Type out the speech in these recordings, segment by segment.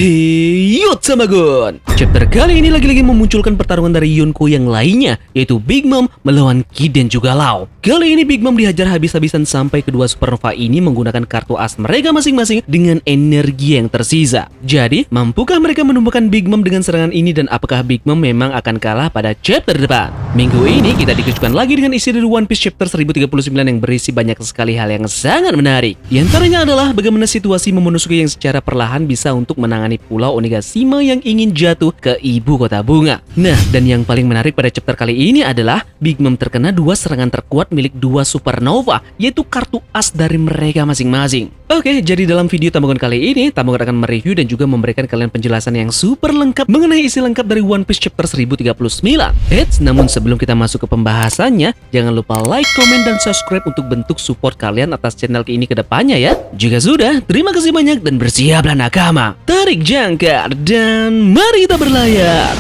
Hey Yotsamagon! Chapter kali ini lagi-lagi memunculkan pertarungan dari Yonko yang lainnya, yaitu Big Mom melawan Kid dan juga Law. Kali ini Big Mom dihajar habis-habisan sampai kedua supernova ini menggunakan kartu as mereka masing-masing dengan energi yang tersisa. Jadi, mampukah mereka menumbuhkan Big Mom dengan serangan ini dan apakah Big Mom memang akan kalah pada chapter depan? Minggu ini kita dikejutkan lagi dengan isi dari One Piece chapter 1039 yang berisi banyak sekali hal yang sangat menarik. Di antaranya adalah bagaimana situasi Momonosuke yang secara perlahan bisa untuk menangani Pulau Onigashima yang ingin jatuh ke ibu kota bunga. Nah, dan yang paling menarik pada chapter kali ini adalah Big Mom terkena dua serangan terkuat milik dua supernova, yaitu kartu as dari mereka masing-masing. Oke, jadi dalam video Tamagon kali ini, Tamagon akan mereview dan juga memberikan kalian penjelasan yang super lengkap mengenai isi lengkap dari One Piece chapter 1039. Namun sebelum kita masuk ke pembahasannya, jangan lupa like, komen, dan subscribe untuk bentuk support kalian atas channel ini ke depannya ya. Jika sudah, terima kasih banyak dan bersiaplah nakama. Tarik jangkar dan mari kita berlayar.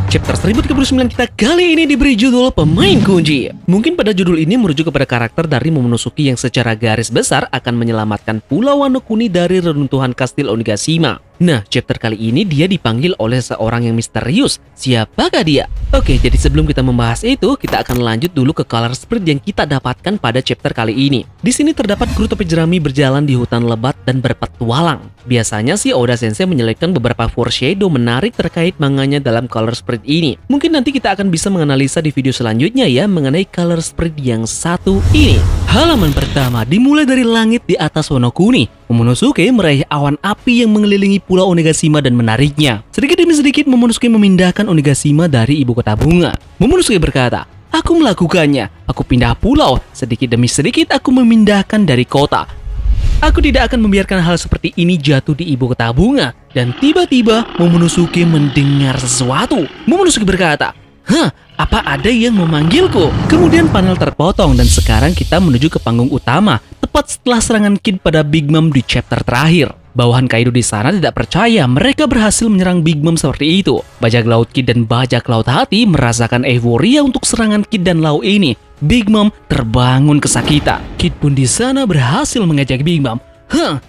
Chapter 1039 kita kali ini diberi judul Pemain Kunci. Mungkin pada judul ini merujuk kepada karakter dari Momonosuke yang secara garis besar akan menyelamatkan Pulau Wano Kuni dari reruntuhan kastil Onigashima. Nah, chapter kali ini dia dipanggil oleh seorang yang misterius. Siapakah dia? Oke, jadi sebelum kita membahas itu, kita akan lanjut dulu ke color spread yang kita dapatkan pada chapter kali ini. Di sini terdapat kru topi jerami berjalan di hutan lebat dan berpetualang. Biasanya sih Oda Sensei menyelipkan beberapa foreshadow menarik terkait manganya dalam color spread ini. Mungkin nanti kita akan bisa menganalisa di video selanjutnya ya mengenai color spread yang satu ini. Halaman pertama dimulai dari langit di atas Wano Kuni. Momonosuke meraih awan api yang mengelilingi Pulau Onigashima dan menariknya. Sedikit demi sedikit Momonosuke memindahkan Onigashima dari ibu kota bunga. Momonosuke berkata, "Aku melakukannya. Aku pindah pulau. Sedikit demi sedikit aku memindahkan dari kota. Aku tidak akan membiarkan hal seperti ini jatuh di ibu kota bunga." Dan tiba-tiba Momonosuke mendengar sesuatu. Momonosuke berkata, "Hah, apa ada yang memanggilku?" Kemudian panel terpotong dan sekarang kita menuju ke panggung utama, tepat setelah serangan Kid pada Big Mom di chapter terakhir. Bawahan Kaido di sana tidak percaya mereka berhasil menyerang Big Mom seperti itu. Bajak laut Kid dan bajak laut Hati merasakan euforia untuk serangan Kid dan Law ini. Big Mom terbangun kesakitan. Kid pun di sana berhasil mengajak Big Mom.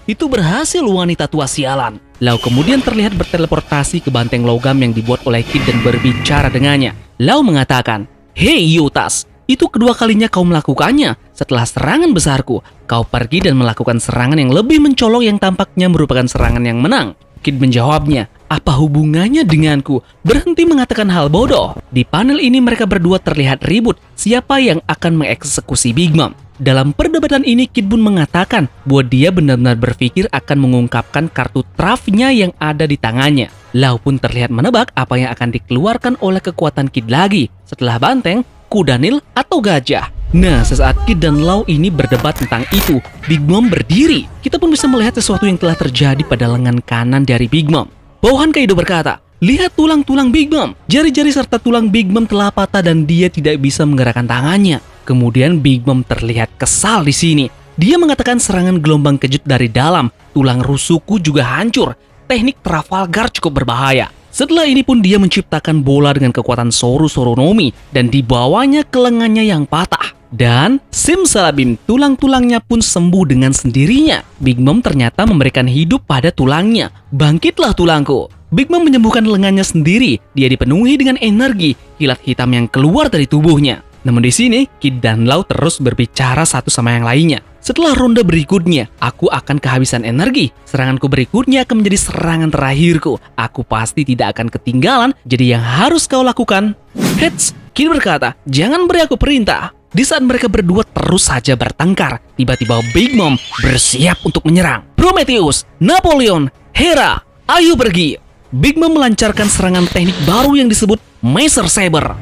Itu berhasil wanita tua sialan. Law kemudian terlihat berteleportasi ke banteng logam yang dibuat oleh Kid dan berbicara dengannya. Law mengatakan, "Hei Yutas, itu kedua kalinya kau melakukannya. Setelah serangan besarku, kau pergi dan melakukan serangan yang lebih mencolok yang tampaknya merupakan serangan yang menang." Kid menjawabnya, "Apa hubungannya denganku? Berhenti mengatakan hal bodoh." Di panel ini mereka berdua terlihat ribut siapa yang akan mengeksekusi Big Mom. Dalam perdebatan ini Kid pun mengatakan bahwa dia benar-benar berpikir akan mengungkapkan kartu trafnya yang ada di tangannya. Law pun terlihat menebak apa yang akan dikeluarkan oleh kekuatan Kid lagi setelah banteng, kuda nil, atau gajah. Nah, sesaat Kid dan Law ini berdebat tentang itu, Big Mom berdiri. Kita pun bisa melihat sesuatu yang telah terjadi pada lengan kanan dari Big Mom. Bawahan Kaido berkata, "Lihat tulang-tulang Big Mom. Jari-jari serta tulang Big Mom telah patah dan dia tidak bisa menggerakkan tangannya." Kemudian Big Mom terlihat kesal di sini. Dia mengatakan serangan gelombang kejut dari dalam, tulang rusukku juga hancur. Teknik Trafalgar cukup berbahaya. Setelah ini pun dia menciptakan bola dengan kekuatan Soru Soronomi dan dibawanya ke lengannya yang patah. Dan simsalabim, tulang-tulangnya pun sembuh dengan sendirinya. Big Mom ternyata memberikan hidup pada tulangnya. "Bangkitlah tulangku." Big Mom menyembuhkan lengannya sendiri. Dia dipenuhi dengan energi, kilat hitam yang keluar dari tubuhnya. Namun di sini, Kid dan Law terus berbicara satu sama yang lainnya. "Setelah ronde berikutnya, aku akan kehabisan energi. Seranganku berikutnya akan menjadi serangan terakhirku. Aku pasti tidak akan ketinggalan, jadi yang harus kau lakukan..." Hets, Kid berkata, "Jangan beri aku perintah." Di saat mereka berdua terus saja bertengkar, tiba-tiba Big Mom bersiap untuk menyerang. "Prometheus, Napoleon, Hera, ayo pergi." Big Mom melancarkan serangan teknik baru yang disebut Mazer Saber.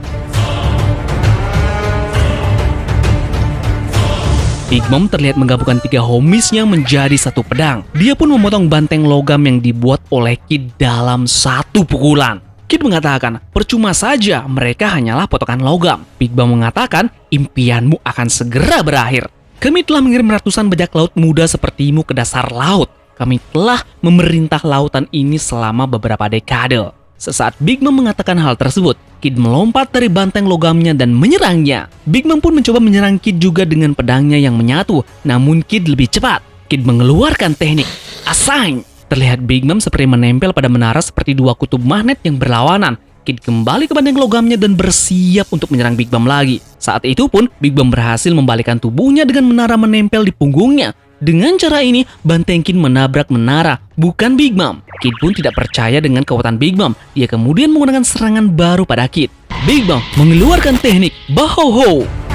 Big Mom terlihat menggabungkan tiga homisnya menjadi satu pedang. Dia pun memotong banteng logam yang dibuat oleh Kid dalam satu pukulan. Kid mengatakan, "Percuma saja, mereka hanyalah potongan logam." Big Mom mengatakan, "Impianmu akan segera berakhir. Kami telah mengirim ratusan bajak laut muda sepertimu ke dasar laut. Kami telah memerintah lautan ini selama beberapa dekade." Sesaat Big Mom mengatakan hal tersebut, Kid melompat dari banteng logamnya dan menyerangnya. Big Mom pun mencoba menyerang Kid juga dengan pedangnya yang menyatu, namun Kid lebih cepat. Kid mengeluarkan teknik Assign. Terlihat Big Mom seperti menempel pada menara seperti dua kutub magnet yang berlawanan. Kid kembali ke banteng logamnya dan bersiap untuk menyerang Big Mom lagi. Saat itu pun, Big Mom berhasil membalikkan tubuhnya dengan menara menempel di punggungnya. Dengan cara ini, banteng Kid menabrak menara, bukan Big Mom. Kid pun tidak percaya dengan kekuatan Big Mom. Dia kemudian menggunakan serangan baru pada Kid. Big Mom mengeluarkan teknik Baho-Ho.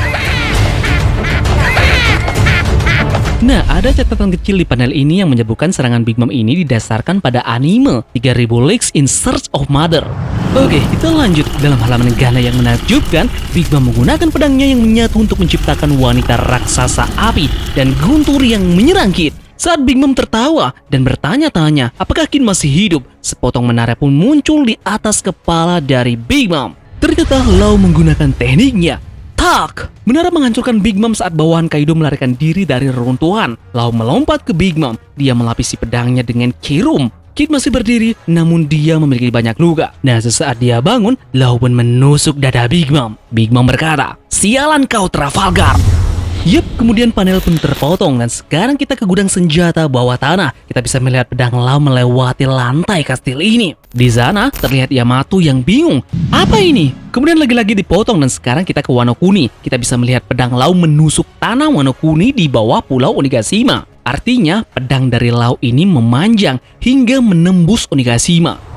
Nah, ada catatan kecil di panel ini yang menyebutkan serangan Big Mom ini didasarkan pada anime 3000 Leagues in Search of Mother. Oke, kita lanjut. Dalam halaman Gana yang menakjubkan, Big Mom menggunakan pedangnya yang menyatu untuk menciptakan wanita raksasa api dan guntur yang menyerang Kid. Saat Big Mom tertawa dan bertanya-tanya apakah Kid masih hidup, sepotong menara pun muncul di atas kepala dari Big Mom. Ternyata Lau menggunakan tekniknya Tak! Menara menghancurkan Big Mom saat bawahan Kaido melarikan diri dari reruntuhan. Lau melompat ke Big Mom. Dia melapisi pedangnya dengan Kirum. Kid masih berdiri, namun dia memiliki banyak luka. Nah, sesaat dia bangun, Lau pun menusuk dada Big Mom. Big Mom berkata, "Sialan kau, Trafalgar!" Yep, kemudian panel pun terpotong dan sekarang kita ke gudang senjata bawah tanah. Kita bisa melihat pedang Lau melewati lantai kastil ini. Di sana terlihat Yamato yang bingung. Apa ini? Kemudian lagi-lagi dipotong dan sekarang kita ke Wano Kuni. Kita bisa melihat pedang Lau menusuk tanah Wano Kuni di bawah pulau Onigashima. Artinya pedang dari Lau ini memanjang hingga menembus Onigashima.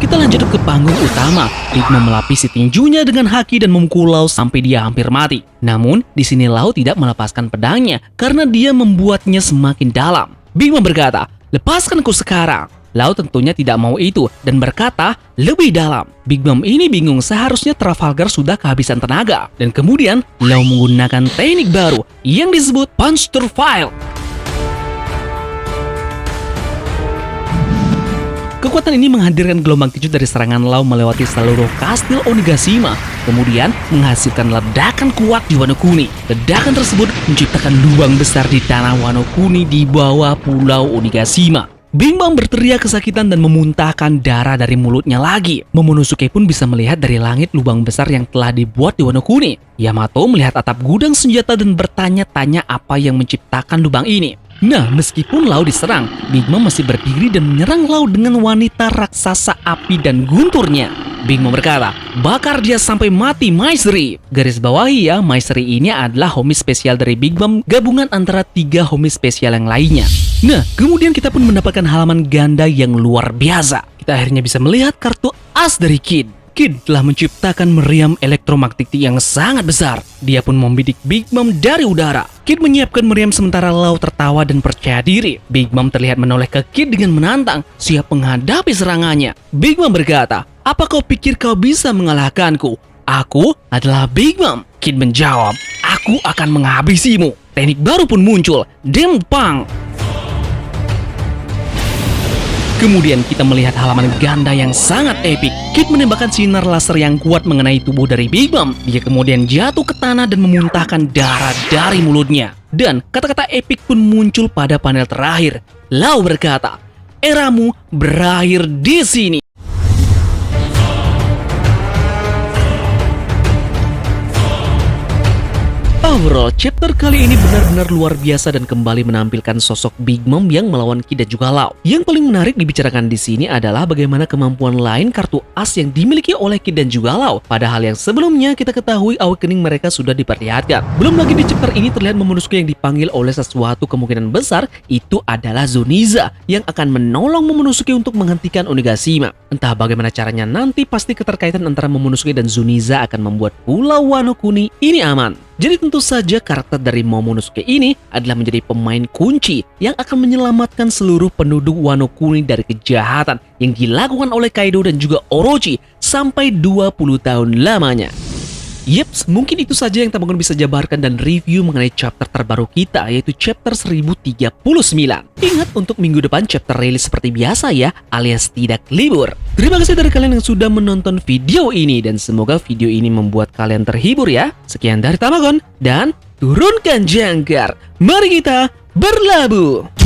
Kita lanjut ke panggung utama. Big Mom melapisi tinjunya dengan haki dan memukul Lau sampai dia hampir mati. Namun, di sini Lau tidak melepaskan pedangnya karena dia membuatnya semakin dalam. Big Mom berkata, "Lepaskan ku sekarang." Lau tentunya tidak mau itu dan berkata, "Lebih dalam." Big Mom ini bingung, seharusnya Trafalgar sudah kehabisan tenaga. Dan kemudian, Lau menggunakan teknik baru yang disebut Punch to File. Kekuatan ini menghadirkan gelombang kejut dari serangan Lau melewati seluruh kastil Onigashima, kemudian menghasilkan ledakan kuat di Wano Kuni. Ledakan tersebut menciptakan lubang besar di tanah Wano Kuni di bawah pulau Onigashima. Big Mom berteriak kesakitan dan memuntahkan darah dari mulutnya lagi. Momonosuke pun bisa melihat dari langit lubang besar yang telah dibuat di Wano Kuni. Yamato melihat atap gudang senjata dan bertanya-tanya apa yang menciptakan lubang ini. Nah, meskipun Lau diserang, Big Mom masih berdiri dan menyerang Lau dengan wanita raksasa api dan gunturnya. Big Mom berkata, "Bakar dia sampai mati, Maisri." Garis bawahi ya, Maisri ini adalah homie spesial dari Big Mom, gabungan antara 3 homie spesial yang lainnya. Nah, kemudian kita pun mendapatkan halaman ganda yang luar biasa. Kita akhirnya bisa melihat kartu as dari Kid. Kid telah menciptakan meriam elektromagnetik yang sangat besar. Dia pun membidik Big Mom dari udara. Kid menyiapkan meriam sementara Lau tertawa dan percaya diri. Big Mom terlihat menoleh ke Kid dengan menantang, siap menghadapi serangannya. Big Mom berkata, "Apa kau pikir kau bisa mengalahkanku? Aku adalah Big Mom." Kid menjawab, "Aku akan menghabisimu." Teknik baru pun muncul, Dempang. Kemudian kita melihat halaman ganda yang sangat epik. Kid menembakkan sinar laser yang kuat mengenai tubuh dari Big Mom. Dia kemudian jatuh ke tanah dan memuntahkan darah dari mulutnya. Dan kata-kata epik pun muncul pada panel terakhir. Lau berkata, "Eramu berakhir di sini." Overall, chapter kali ini benar-benar luar biasa dan kembali menampilkan sosok Big Mom yang melawan Kid dan juga Lau. Yang paling menarik dibicarakan di sini adalah bagaimana kemampuan lain kartu as yang dimiliki oleh Kid dan juga Lau. Padahal yang sebelumnya kita ketahui awakening mereka sudah diperlihatkan. Belum lagi di chapter ini terlihat Momonosuke yang dipanggil oleh sesuatu kemungkinan besar itu adalah Zoniza yang akan menolong Momonosuke untuk menghentikan Onigashima. Entah bagaimana caranya nanti, pasti keterkaitan antara Momonosuke dan Zoniza akan membuat Pulau Wano Kuni ini aman. Jadi tentu saja karakter dari Momonosuke ini adalah menjadi pemain kunci yang akan menyelamatkan seluruh penduduk Wano Kuni dari kejahatan yang dilakukan oleh Kaido dan juga Orochi sampai 20 tahun lamanya. Yeps, mungkin itu saja yang teman-teman bisa jabarkan dan review mengenai chapter terbaru kita, yaitu chapter 1039. Ingat untuk minggu depan chapter rilis seperti biasa ya, alias tidak libur. Terima kasih dari kalian yang sudah menonton video ini, dan semoga video ini membuat kalian terhibur ya. Sekian dari Tamagon, dan turunkan jangkar. Mari kita berlabuh.